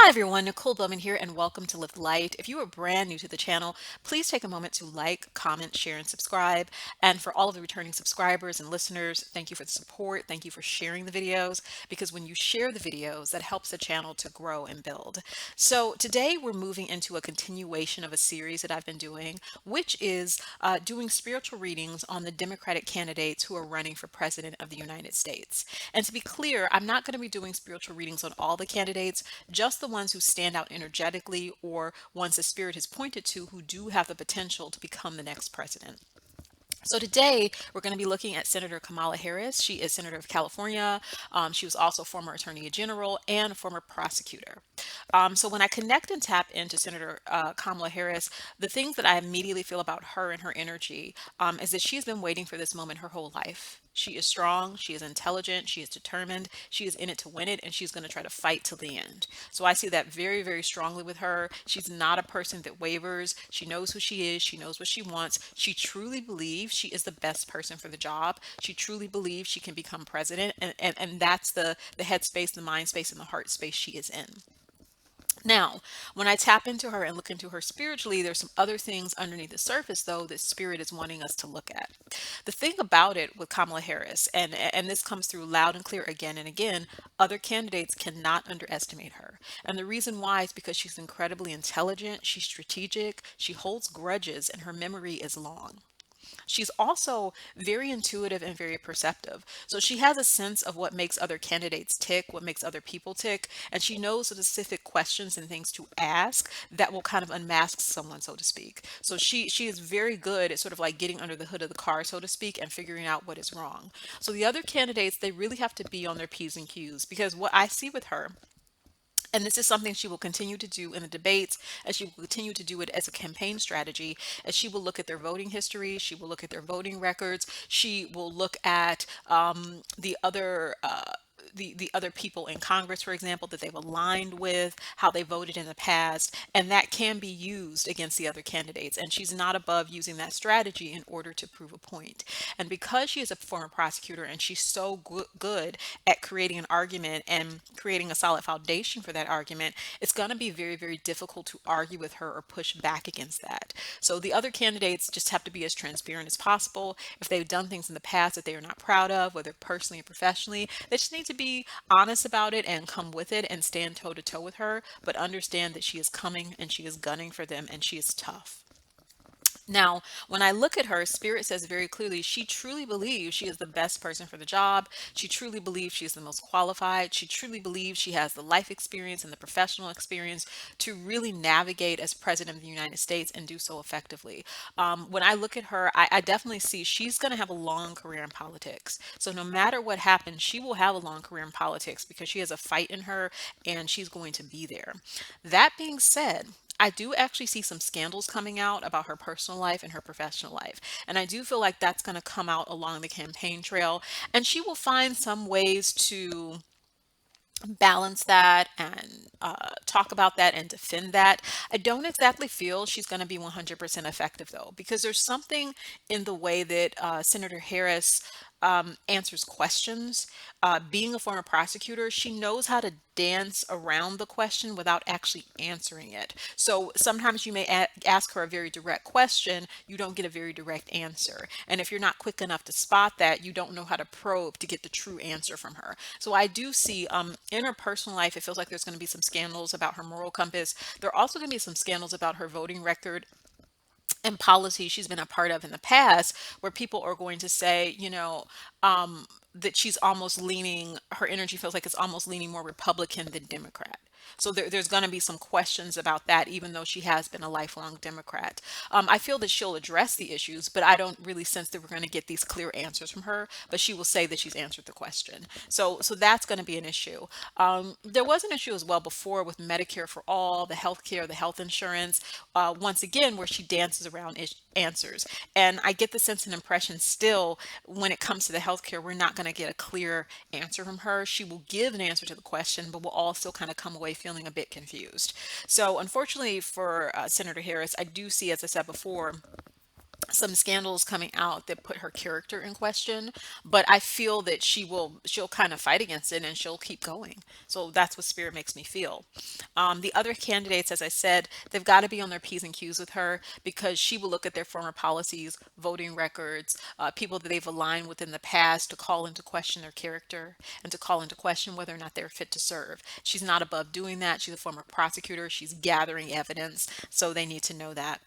Hi everyone, Nicole Bowman here, and welcome to Live Light. If you are brand new to the channel, please take a moment to like, comment, share, and subscribe. And for all of the returning subscribers and listeners, thank you for the support. Thank you for sharing the videos, because when you share the videos, that helps the channel to grow and build. So today we're moving into a continuation of a series that I've been doing, which is doing spiritual readings on the Democratic candidates who are running for President of the United States. And to be clear, I'm not going to be doing spiritual readings on all the candidates, just the ones who stand out energetically or ones the spirit has pointed to who do have the potential to become the next president. So today we're going to be looking at Senator Kamala Harris. She is Senator of California. She was also former Attorney General and former prosecutor. So when I connect and tap into Senator Kamala Harris, the things that I immediately feel about her and her energy is that she's been waiting for this moment her whole life. She is strong, she is intelligent, she is determined, she is in it to win it, and she's going to try to fight till the end. So I see that very, very strongly with her. She's not a person that wavers. She knows who she is, she knows what she wants. She truly believes she is the best person for the job. She truly believes she can become president, and that's the headspace, the mind space, and the heart space she is in. Now, when I tap into her and look into her spiritually, there's some other things underneath the surface, though, that spirit is wanting us to look at. The thing about it with Kamala Harris, and this comes through loud and clear again and again, other candidates cannot underestimate her. And the reason why is because she's incredibly intelligent, she's strategic, she holds grudges, and her memory is long. She's also very intuitive and very perceptive. So she has a sense of what makes other candidates tick, what makes other people tick, and she knows the specific questions and things to ask that will kind of unmask someone, so to speak. So she is very good at sort of like getting under the hood of the car, so to speak, and figuring out what is wrong. So the other candidates, they really have to be on their P's and Q's, because what I see with her, and this is something she will continue to do in the debates, as she will continue to do it as a campaign strategy, as she will look at their voting history, she will look at their voting records, she will look at the other people in Congress, for example, that they've aligned with, how they voted in the past, and that can be used against the other candidates. And she's not above using that strategy in order to prove a point. And because she is a former prosecutor and she's so good at creating an argument and creating a solid foundation for that argument, it's going to be very, very difficult to argue with her or push back against that. So the other candidates just have to be as transparent as possible. If they've done things in the past that they are not proud of, whether personally or professionally, they just need to be honest about it and come with it and stand toe to toe with her, but understand that she is coming and she is gunning for them and she is tough. Now, when I look at her, Spirit says very clearly she truly believes she is the best person for the job. She truly believes she is the most qualified. She truly believes she has the life experience and the professional experience to really navigate as President of the United States and do so effectively. When I look at her, I definitely see she's going to have a long career in politics. So no matter what happens, she will have a long career in politics because she has a fight in her and she's going to be there. That being said, I do actually see some scandals coming out about her personal life and her professional life. And I do feel like that's going to come out along the campaign trail. And she will find some ways to balance that and talk about that and defend that. I don't exactly feel she's going to be 100% effective, though, because there's something in the way that Senator Harris answers questions. Being a former prosecutor, she knows how to dance around the question without actually answering it. So sometimes you may ask her a very direct question, you don't get a very direct answer. And if you're not quick enough to spot that, you don't know how to probe to get the true answer from her. So I do see in her personal life, it feels like there's going to be some scandals about her moral compass. There are also going to be some scandals about her voting record and policies she's been a part of in the past, where people are going to say, that she's almost leaning, her energy feels like it's almost leaning more Republican than Democrat. So there's going to be some questions about that, even though she has been a lifelong Democrat. I feel that she'll address the issues, but I don't really sense that we're going to get these clear answers from her. But she will say that she's answered the question. So that's going to be an issue. There was an issue as well before with Medicare for all, the health care, the health insurance. Once again, where she dances around answers, and I get the sense and impression still when it comes to the healthcare, we're not going to get a clear answer from her. She will give an answer to the question, but we'll all still kind of come away feeling a bit confused. So unfortunately for Senator Harris, I do see, as I said before, some scandals coming out that put her character in question, but I feel that she'll kind of fight against it and she'll keep going. So that's what spirit makes me feel. The other candidates, as I said, they've got to be on their P's and Q's with her, because she will look at their former policies, voting records, people that they've aligned with in the past, to call into question their character and to call into question whether or not they're fit to serve. She's not above doing that. She's a former prosecutor. She's gathering evidence. So they need to know that.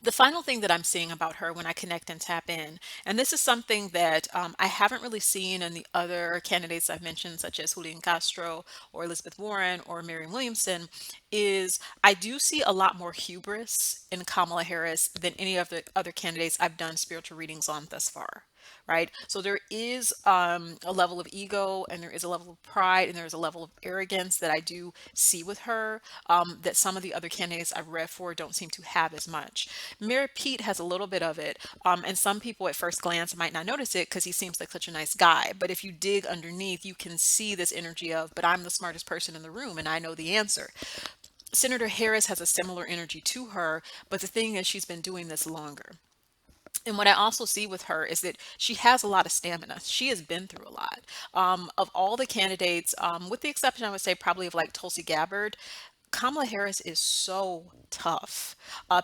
The final thing that I'm seeing about her when I connect and tap in, and this is something that I haven't really seen in the other candidates I've mentioned, such as Julian Castro or Elizabeth Warren or Marianne Williamson, is I do see a lot more hubris in Kamala Harris than any of the other candidates I've done spiritual readings on thus far. Right. So there is a level of ego, and there is a level of pride, and there's a level of arrogance that I do see with her, that some of the other candidates I've read for don't seem to have as much. Mayor Pete has a little bit of it, and some people at first glance might not notice it because he seems like such a nice guy. But if you dig underneath, you can see this energy of, but I'm the smartest person in the room and I know the answer. Senator Harris has a similar energy to her, but the thing is, she's been doing this longer. And what I also see with her is that she has a lot of stamina. She has been through a lot. Of all the candidates, with the exception, I would say, probably of like Tulsi Gabbard, Kamala Harris is so tough.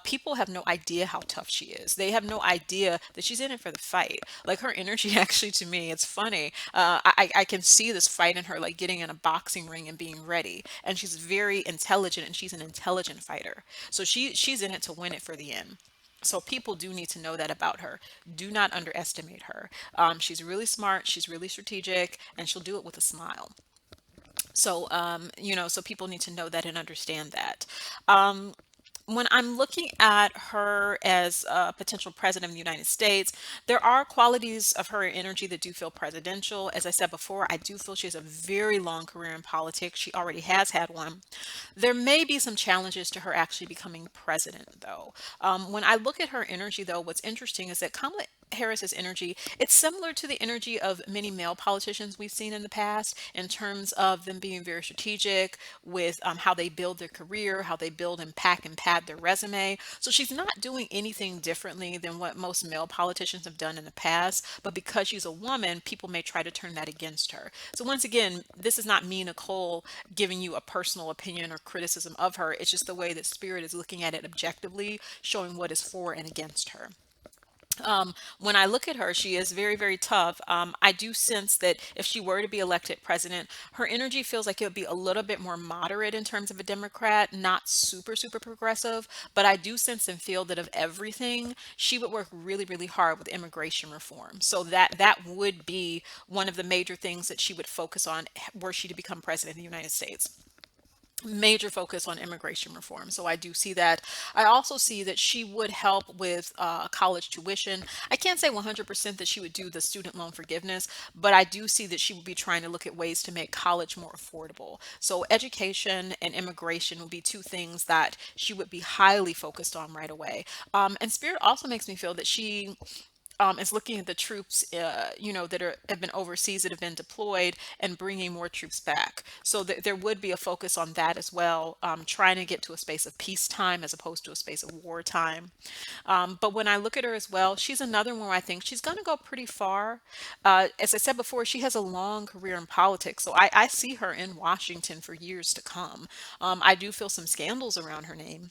People have no idea how tough she is. They have no idea that she's in it for the fight. Like, her energy, actually, to me, it's funny. I can see this fight in her, like getting in a boxing ring and being ready. And she's very intelligent, and she's an intelligent fighter. So she's in it to win it for the end. So people do need to know that about her. Do not underestimate her. She's really smart, she's really strategic, and she'll do it with a smile. So, so people need to know that and understand that. Um, when I'm looking at her as a potential president of the United States, there are qualities of her energy that do feel presidential. As I said before, I do feel she has a very long career in politics. She already has had one. There may be some challenges to her actually becoming president, though. When I look at her energy, though, what's interesting is that Kamala Harris's energy, it's similar to the energy of many male politicians we've seen in the past, in terms of them being very strategic with how they build their career, how they build and pack and pad their resume. So she's not doing anything differently than what most male politicians have done in the past, but because she's a woman, people may try to turn that against her. So once again, this is not me, Nicole, giving you a personal opinion or criticism of her. It's just the way that Spirit is looking at it objectively, showing what is for and against her. When I look at her, she is very, very tough. I do sense that if she were to be elected president, her energy feels like it would be a little bit more moderate in terms of a Democrat, not super, super progressive. But I do sense and feel that of everything, she would work really, really hard with immigration reform. So that would be one of the major things that she would focus on were she to become president of the United States. Major focus on immigration reform. So I do see that. I also see that she would help with college tuition. I can't say 100% that she would do the student loan forgiveness, but I do see that she would be trying to look at ways to make college more affordable. So education and immigration would be two things that she would be highly focused on right away. And Spirit also makes me feel that she is looking at the troops, that have been overseas, that have been deployed, and bringing more troops back. So there would be a focus on that as well, trying to get to a space of peacetime as opposed to a space of wartime. But when I look at her as well, she's another one where I think she's going to go pretty far. As I said before, she has a long career in politics, so I see her in Washington for years to come. I do feel some scandals around her name.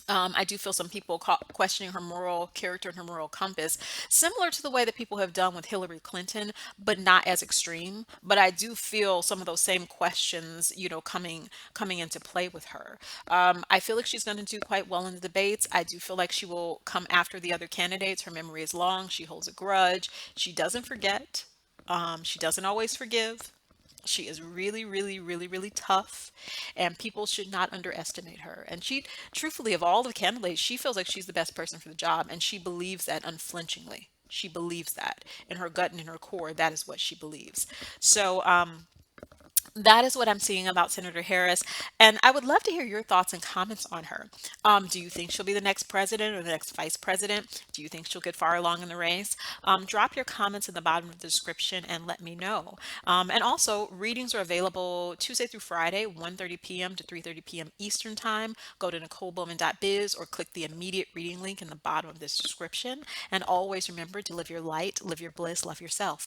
I do feel some people questioning her moral character and her moral compass, similar to the way that people have done with Hillary Clinton, but not as extreme. But I do feel some of those same questions, coming into play with her. I feel like she's going to do quite well in the debates. I do feel like she will come after the other candidates. Her memory is long. She holds a grudge. She doesn't forget. She doesn't always forgive. She is really, really, really, really tough, and people should not underestimate her. And she, truthfully, of all the candidates, she feels like she's the best person for the job, and she believes that unflinchingly. She believes that in her gut and in her core. That is what she believes. So, That is what I'm seeing about Senator Harris. And I would love to hear your thoughts and comments on her. Do you think she'll be the next president or the next vice president? Do you think she'll get far along in the race? Drop your comments in the bottom of the description and let me know. And also, readings are available Tuesday through Friday, 1:30 p.m. to 3:30 p.m. Eastern Time. Go to nicolebowman.biz or click the immediate reading link in the bottom of this description. And always remember to live your light, live your bliss, love yourself.